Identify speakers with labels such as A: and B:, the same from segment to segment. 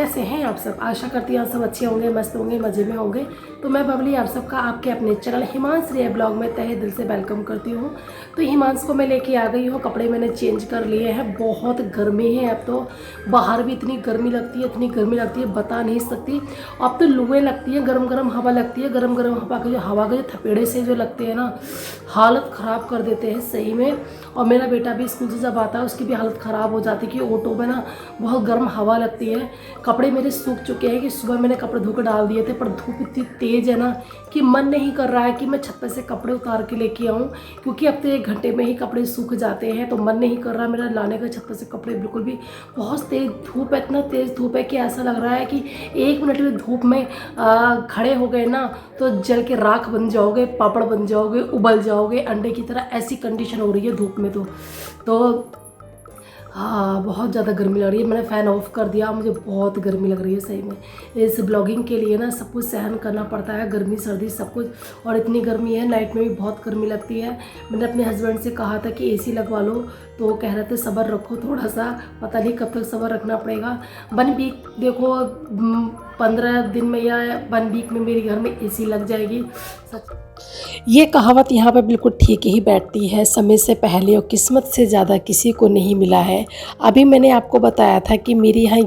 A: कैसे हैं आप सब। आशा करती हूँ आप सब अच्छे होंगे, मस्त होंगे, मज़े में होंगे। तो मैं बबली आप सबका आपके अपने चैनल हिमांश रिया ब्लॉग में तहे दिल से वेलकम करती हूँ। तो हिमांश को मैं लेके आ गई हूँ, कपड़े मैंने चेंज कर लिए हैं। बहुत गर्मी है अब तो, बाहर भी इतनी गर्मी लगती है, इतनी गर्मी लगती है बता नहीं सकती। अब तो लुएँ लगती हैं, गर्म गर्म हवा लगती है। गर्म गर्म हवा के जो हवा के जो थपेड़े से जो लगते हैं ना, हालत ख़राब कर देते हैं सही में। और मेरा बेटा भी स्कूल से जब आता है उसकी भी हालत ख़राब हो जाती है कि ऑटो में ना बहुत गर्म हवा लगती है। कपड़े मेरे सूख चुके हैं कि सुबह मैंने कपड़े धो कर डाल दिए थे, पर धूप इतनी तेज़ है ना कि मन नहीं कर रहा है कि मैं छत पर से कपड़े उतार के लेके आऊँ, क्योंकि अब तो 1 घंटे में ही कपड़े सूख जाते हैं। तो मन नहीं कर रहा मेरा लाने का छत पर से कपड़े बिल्कुल भी। बहुत तेज़ धूप है, इतना तेज़ धूप है कि ऐसा लग रहा है कि 1 मिनट में धूप में खड़े हो गए ना तो जल के राख बन जाओगे, पापड़ बन जाओगे, उबल जाओगे अंडे की तरह। ऐसी कंडीशन हो रही है धूप में तो हाँ, बहुत ज़्यादा गर्मी लग रही है। मैंने फ़ैन ऑफ़ कर दिया, मुझे बहुत गर्मी लग रही है सही में। इस ब्लॉगिंग के लिए ना सब कुछ सहन करना पड़ता है, गर्मी सर्दी सब कुछ। और इतनी गर्मी है, नाइट में भी बहुत गर्मी लगती है। मैंने अपने हस्बैंड से कहा था कि एसी लगवा लो, तो वो कह रहे थे सब्र रखो थोड़ा सा, पता नहीं कब तक सब्र रखना पड़ेगा। 1 वीक देखो, 15 दिन में या 1 वीक में मेरे घर में एसी लग जाएगी। ये कहावत यहाँ पे बिल्कुल ठीक ही बैठती है। समय से पहले और किस्मत से ज़्यादा किसी को नहीं मिला है। अभी मैंने आपको बताया था कि मेरे यहाँ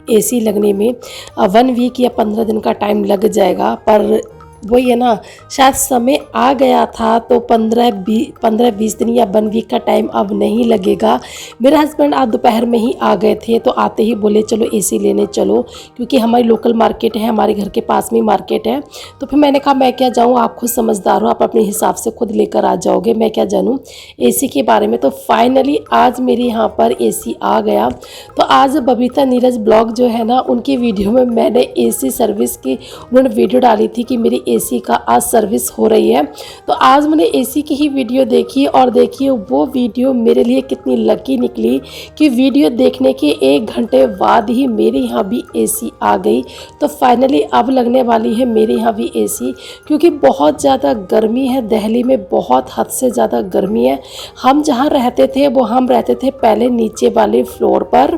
A: एसी लगने में 1 वीक या 15 दिन का टाइम लग जाएगा, पर वही है ना, शायद समय आ गया था तो 15-20 दिन या 1 वीक का टाइम अब नहीं लगेगा। मेरे हस्बैंड आज दोपहर में ही आ गए थे, तो आते ही बोले चलो एसी लेने चलो, क्योंकि हमारी लोकल मार्केट है, हमारे घर के पास में मार्केट है। तो फिर मैंने कहा मैं क्या जाऊँ, आप खुद समझदार हो, आप अपने हिसाब से खुद लेकर आ जाओगे, मैं क्या जानूँ एसी के बारे में। तो फाइनली आज मेरे यहाँ पर एसी आ गया। तो आज बबीता नीरज ब्लॉग जो है ना, उनकी वीडियो में मैंने एसी सर्विस की उन्होंने वीडियो डाली थी कि मेरी एसी का आज सर्विस हो रही है। तो आज मैंने एसी की ही वीडियो देखी, और देखिए वो वीडियो मेरे लिए कितनी लकी निकली कि वीडियो देखने के 1 घंटे बाद ही मेरे यहाँ भी एसी आ गई। तो फाइनली अब लगने वाली है मेरे यहाँ भी एसी, क्योंकि बहुत ज़्यादा गर्मी है दिल्ली में, बहुत हद से ज़्यादा गर्मी है। हम जहाँ रहते थे वो हम रहते थे पहले नीचे वाले फ्लोर पर।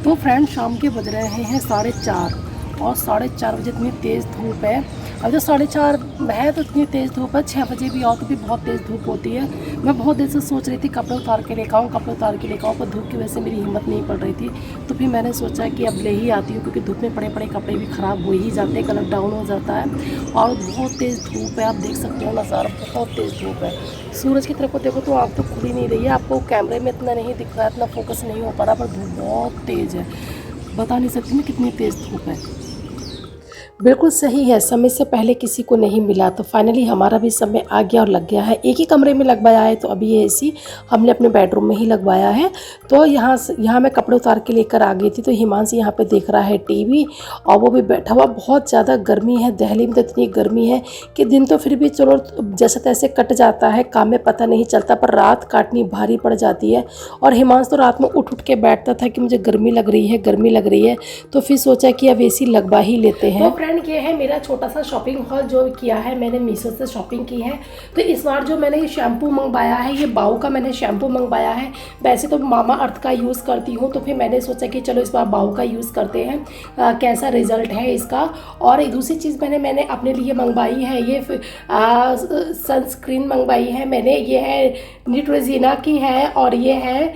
A: तो फ्रेंड शाम के बज रहे हैं 4:30, और 4:30 बजे इतनी तेज़ धूप है। अब जो 4:30 है तो इतनी तेज़ धूप है, 6 बजे भी आओ तो भी बहुत तेज़ धूप होती है। मैं बहुत देर से सोच रही थी कपड़े उतार के लेकर आऊँ, कपड़े उतार के लेकर आऊँ, पर धूप की वजह से मेरी हिम्मत नहीं पड़ रही थी। तो फिर मैंने सोचा कि अब ले ही आती हूँ, क्योंकि धूप में पड़े पड़े कपड़े भी ख़राब हो ही जाते हैं, कलर डाउन हो जाता है। और बहुत तेज़ धूप है, आप देख सकते हो नज़ारा, बहुत तेज़ धूप है। सूरज की तरफ को देखो तो आग तो खुल ही नहीं रही है, आपको कैमरे में इतना नहीं दिख रहा है, इतना फोकस नहीं हो पा रहा, पर धूप बहुत तेज़ है, बता नहीं सकती मैं कितनी तेज़ धूप है। बिल्कुल सही है, समय से पहले किसी को नहीं मिला, तो फाइनली हमारा भी समय आ गया और लग गया है। एक ही कमरे में लगवाया है, तो अभी ये एसी हमने अपने बेडरूम में ही लगवाया है। तो यहाँ मैं कपड़े उतार के लेकर आ गई थी, तो हिमांशी यहाँ पे देख रहा है टीवी, और वो भी बैठा हुआ। बहुत ज़्यादा गर्मी है दिल्ली में, तो इतनी गर्मी है कि दिन तो फिर भी चलो जैसे तैसे कट जाता है, काम में पता नहीं चलता, पर रात काटनी भारी पड़ जाती है। और हिमांश तो रात में उठ के बैठता था कि मुझे गर्मी लग रही है, गर्मी लग रही है। तो फिर सोचा कि अब एसी लगवा ही लेते हैं। फ्रेंड ये है मेरा छोटा सा शॉपिंग हॉल जो किया है मैंने, मीशो से शॉपिंग की है। तो इस बार जो मैंने ये शैम्पू मंगवाया है, ये बाऊ का मैंने शैम्पू मंगवाया है। वैसे तो मामा अर्थ का यूज़ करती हूँ, तो फिर मैंने सोचा कि चलो इस बार बाऊ का यूज़ करते हैं, कैसा रिजल्ट है इसका। और एक दूसरी चीज़ मैंने अपने लिए मंगवाई है, ये सनस्क्रीन मंगवाई है मैंने। ये है न्यूट्रोजिना की है, और ये है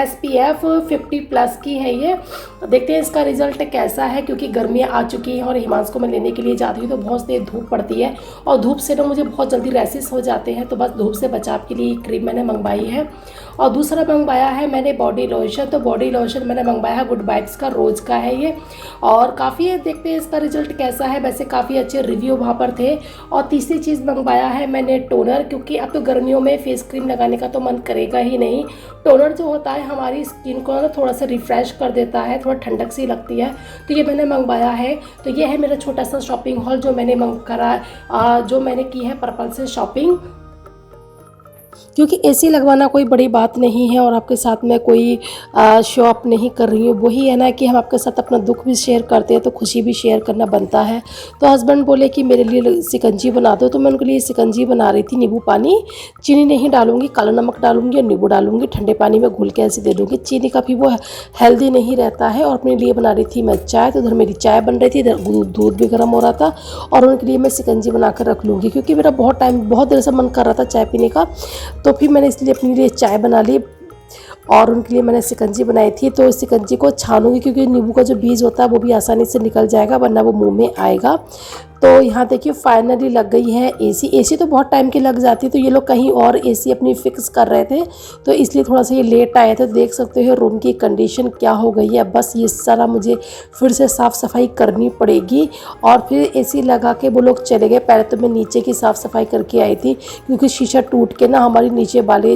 A: SPF 50+ की है। ये देखते हैं इसका रिजल्ट कैसा है, क्योंकि गर्मियाँ आ चुकी हैं और हिमांश को मैं लेने के लिए जाती हूँ तो बहुत तेज धूप पड़ती है, और धूप से ना मुझे बहुत जल्दी रैशेस हो जाते हैं। तो बस धूप से बचाव के लिए क्रीम मैंने मंगवाई है। और दूसरा मंगवाया है मैंने बॉडी लोशन। तो बॉडी लोशन मैंने मंगवाया है गुड वाइब्स का, रोज़ का है ये, और काफ़ी है, देखते हैं इसका रिजल्ट कैसा है। वैसे काफ़ी अच्छे रिव्यू वहाँ पर थे। और तीसरी चीज़ मंगवाया है मैंने टोनर, क्योंकि अब तो गर्मियों में फेस क्रीम लगाने का तो मन करेगा ही नहीं। टोनर जो होता है हमारी स्किन को ना थोड़ा सा रिफ़्रेश कर देता है, थोड़ा ठंडक सी लगती है, तो ये मैंने मंगवाया है। तो ये है मेरा छोटा सा शॉपिंग हॉल जो मैंने की है पर्पल से शॉपिंग। क्योंकि एसी लगवाना कोई बड़ी बात नहीं है और आपके साथ में कोई शो ऑफ नहीं कर रही हूँ। वही है ना कि हम आपके साथ अपना दुख भी शेयर करते हैं तो खुशी भी शेयर करना बनता है। तो हस्बैंड बोले कि मेरे लिए शिकंजी बना दो, तो मैं उनके लिए शिकंजी बना रही थी। नींबू पानी, चीनी नहीं डालूंगी, काला नमक डालूंगी और नींबू डालूंगी, ठंडे पानी में घुल के ऐसे दे दूँगी। चीनी का भी वो हेल्दी नहीं रहता है। और अपने लिए बना रही थी मैं चाय, तो उधर मेरी चाय बन रही थी, इधर दूध भी गर्म हो रहा था और उनके लिए मैं शिकंजी बना कर रख लूँगी, क्योंकि मेरा बहुत देर से मन कर रहा था चाय पीने का। तो फिर मैंने इसलिए अपने लिए चाय बना ली और उनके लिए मैंने शिकंजी बनाई थी। तो इस शिकंजी को छानूंगी, क्योंकि नींबू का जो बीज होता है वो भी आसानी से निकल जाएगा, वरना वो मुंह में आएगा। तो यहाँ देखिए फाइनली लग गई है एसी। एसी तो बहुत टाइम की लग जाती है, तो ये लोग कहीं और एसी अपनी फिक्स कर रहे थे, तो इसलिए थोड़ा सा ये लेट आए थे। देख सकते हो रूम की कंडीशन क्या हो गई है। बस ये सारा मुझे फिर से साफ़ सफाई करनी पड़ेगी। और फिर एसी लगा के वो लोग चले गए। पहले तो मैं नीचे की साफ़ सफाई करके आई थी, क्योंकि शीशा टूट के ना हमारे नीचे वाले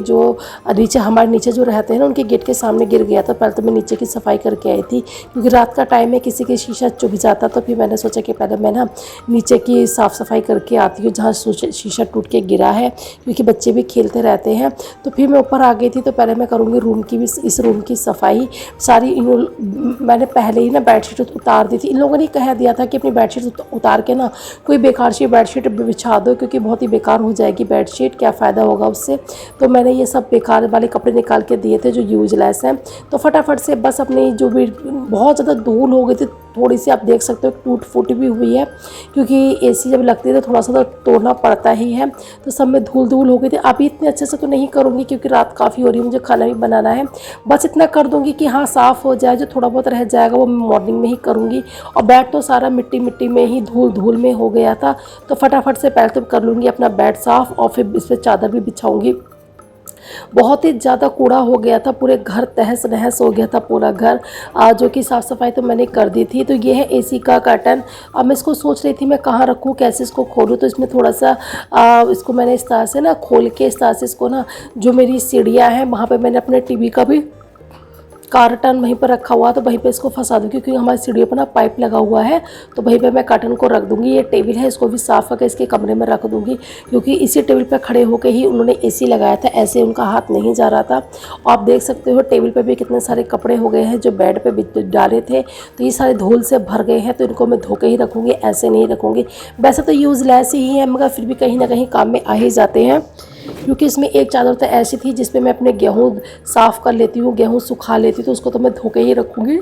A: हमारे नीचे जो रहते हैं ना, उनके गेट के सामने गिर गया था। पहले तो मैं नीचे की सफाई करके आई थी, क्योंकि रात का टाइम है, किसी के शीशा चुभ जाता। तो फिर मैंने सोचा कि पहले मैं ना नीचे की साफ़ सफाई करके आती हूँ, जहाँ शीशा टूट के गिरा है, क्योंकि बच्चे भी खेलते रहते हैं। तो फिर मैं ऊपर आ गई थी। तो पहले मैं करूँगी रूम की भी, इस रूम की सफाई सारी। मैंने पहले ही ना बेडशीट उतार दी थी। इन लोगों ने कह दिया था कि अपनी बेडशीट उतार के ना कोई बेकार सी बेडशीट बिछा दो, क्योंकि बहुत ही बेकार हो जाएगी बेडशीट, क्या फ़ायदा होगा उससे। तो मैंने ये सब बेकार वाले कपड़े निकाल के दिए थे जो यूजलेस हैं। तो फटाफट से बस अपनी जो भी बहुत ज़्यादा धूल हो गई थी, थोड़ी सी आप देख सकते हो टूट फूट भी हुई है, क्योंकि एसी जब लगती है तो थोड़ा सा तो तोड़ना पड़ता ही है। तो सब में धूल धूल हो गई थी। अभी इतने अच्छे से तो नहीं करूँगी, क्योंकि रात काफ़ी हो रही है, मुझे खाना भी बनाना है। बस इतना कर दूँगी कि हाँ साफ़ हो जाए, जो थोड़ा बहुत रह जाएगा वो मैं मॉर्निंग में ही करूँगी। और बेड तो सारा मिट्टी मिट्टी में ही, धूल धूल में हो गया था। तो फटाफट से पहले तो कर लूँगी अपना बेड साफ़ और फिर इस पर चादर भी बिछाऊँगी। बहुत ही ज़्यादा कूड़ा हो गया था, पूरे घर तहस नहस हो गया था पूरा घर, जो कि साफ़ सफाई तो मैंने कर दी थी। तो ये है एसी का कर्टन। अब मैं इसको सोच रही थी मैं कहाँ रखूँ, कैसे इसको खोलूँ। तो इसमें थोड़ा सा इसको मैंने इस तरह से ना खोल के, इस तरह से इसको ना, जो मेरी सीढ़ियाँ हैं वहाँ पर मैंने अपने टीवी का भी कार्टन वहीं पर रखा हुआ, तो वहीं पे इसको फंसा दूँगी, क्योंकि हमारी सीढ़ियों पर ना पाइप लगा हुआ है। तो वहीं पे मैं कार्टन को रख दूँगी। ये टेबल है, इसको भी साफ़ करके इसके कमरे में रख दूँगी, क्योंकि इसी टेबल पे खड़े होकर ही उन्होंने एसी लगाया था, ऐसे उनका हाथ नहीं जा रहा था। और आप देख सकते हो टेबल पे भी कितने सारे कपड़े हो गए हैं जो बेड पे डाले थे, तो ये सारे धूल से भर गए हैं। तो इनको मैं धो के ही रखूँगी, ऐसे नहीं रखूँगी। वैसे तो यूज़लेस ही है, मगर फिर भी कहीं ना कहीं काम में आ ही जाते हैं। क्योंकि इसमें एक चादर तो ऐसी थी जिस पे मैं अपने गेहूँ साफ़ कर लेती हूँ, गेहूँ सुखा लेती हूँ, तो उसको तो मैं धो के ही रखूँगी।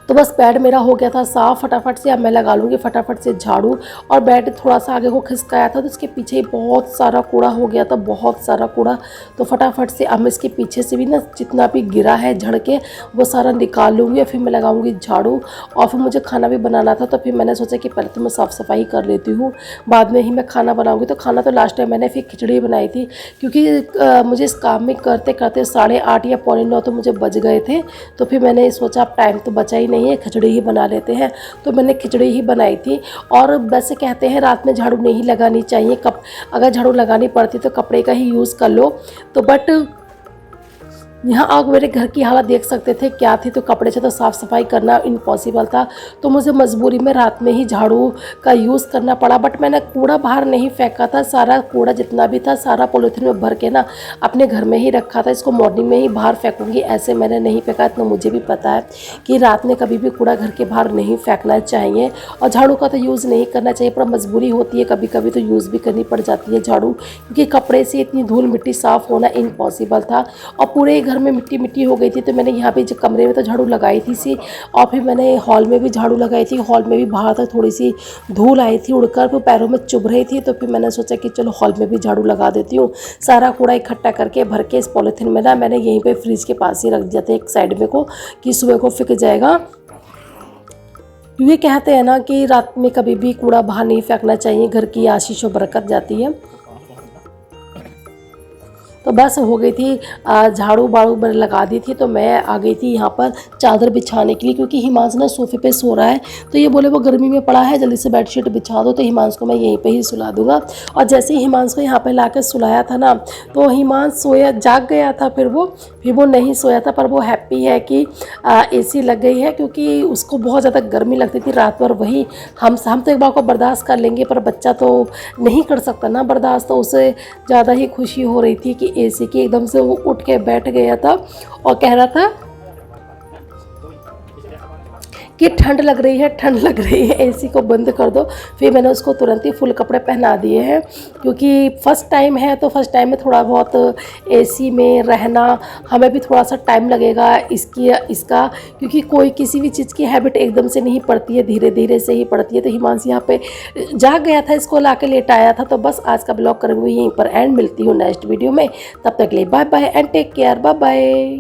A: तो बस बेड मेरा हो गया था साफ़ फटाफट से। अब मैं लगा लूँगी फटाफट से झाड़ू। और बेड थोड़ा सा आगे को खिसकाया था, तो इसके पीछे ही बहुत सारा कूड़ा हो गया था, बहुत सारा कूड़ा। तो फटाफट से अब मैं इसके पीछे से भी ना जितना भी गिरा है झड़ के, वो सारा निकाल लूँगी और फिर मैं लगाऊँगी झाड़ू। और फिर मुझे खाना भी बनाना था, तो फिर मैंने सोचा कि पहले तो मैं साफ़ सफाई कर लेती हूँ, बाद में ही मैं खाना बनाऊँगी। तो खाना तो लास्ट टाइम मैंने फिर खिचड़ी बनाई थी, क्योंकि मुझे इस काम में करते करते 8:30 या 8:45 तो मुझे बज गए थे। तो फिर मैंने सोचा अब टाइम तो बचा ही नहीं है, खिचड़ी ही बना लेते हैं। तो मैंने खिचड़ी ही बनाई थी। और वैसे कहते हैं रात में झाड़ू नहीं लगानी चाहिए, अगर झाड़ू लगानी पड़ती तो कपड़े का ही यूज़ कर लो। तो बट यहाँ आप मेरे घर की हालत देख सकते थे क्या थी। तो कपड़े से तो साफ़ सफाई करना इम्पॉसिबल था, तो मुझे मजबूरी में रात में ही झाड़ू का यूज़ करना पड़ा। बट मैंने कूड़ा बाहर नहीं फेंका था, सारा कूड़ा जितना भी था सारा पॉलीथीन में भर के ना अपने घर में ही रखा था। इसको मॉर्निंग में ही बाहर फेंकूँगी, ऐसे मैंने नहीं फेंका। इतना मुझे भी पता है कि रात में कभी भी कूड़ा घर के बाहर नहीं फेंकना चाहिए, और झाड़ू का तो यूज़ नहीं करना चाहिए, पर मजबूरी होती है कभी कभी तो यूज़ भी करनी पड़ जाती है झाड़ू, क्योंकि कपड़े से इतनी धूल मिट्टी साफ़ होना इम्पॉसिबल था। और पूरे घर में मिट्टी मिट्टी हो गई थी। तो मैंने यहाँ पे जो कमरे में तो झाड़ू लगाई थी सी, और फिर मैंने हॉल में भी झाड़ू लगाई थी। हॉल में भी बाहर तक थोड़ी सी धूल आई थी उड़कर, फिर पैरों में चुभ रही थी। तो फिर मैंने सोचा कि चलो हॉल में भी झाड़ू लगा देती हूँ। सारा कूड़ा इकट्ठा करके भर के इस पॉलीथीन में ना मैंने यहीं पर फ्रिज के पास ही रख दिया था एक साइड में को, कि सुबह को फेंक जाएगा। ये कहते हैं ना कि रात में कभी भी कूड़ा बाहर नहीं फेंकना चाहिए, घर की आशीष और बरकत जाती है। तो बस हो गई थी, झाड़ू बाड़ू मैंने लगा दी थी। तो मैं आ गई थी यहाँ पर चादर बिछाने के लिए, क्योंकि हिमांशु ना सोफे पे सो रहा है। तो ये बोले वो गर्मी में पड़ा है, जल्दी से बेडशीट बिछा दो। तो हिमांशु को मैं यहीं पे ही सुला दूंगा। और जैसे ही हिमांशु को यहाँ पे लाकर सुलाया था ना, तो हिमांशु सोया, जाग गया था। फिर वो नहीं सोया था, पर वो हैप्पी है कि एसी लग गई है, क्योंकि उसको बहुत ज़्यादा गर्मी लगती थी रात भर। वही हम तो एक बार को बर्दाश्त कर लेंगे, पर बच्चा तो नहीं कर सकता ना बर्दाश्त। तो उसे ज़्यादा ही खुशी हो रही थी कि एसी की। एकदम से वो उठ के बैठ गया था और कह रहा था कि ठंड लग रही है, ठंड लग रही है, एसी को बंद कर दो। फिर मैंने उसको तुरंत ही फुल कपड़े पहना दिए हैं, क्योंकि फ़र्स्ट टाइम है। तो फर्स्ट टाइम में थोड़ा बहुत एसी में रहना, हमें भी थोड़ा सा टाइम लगेगा इसका, क्योंकि कोई किसी भी चीज़ की हैबिट एकदम से नहीं पड़ती है, धीरे धीरे से ही पड़ती है। तो हिमांशु यहाँ पे जाग गया था, इसको ला के लेटाया था। तो बस आज का ब्लॉग करूँगी यहीं पर एंड। मिलती हूँ नेक्स्ट वीडियो में, तब तक के लिए bye bye and take care, bye bye.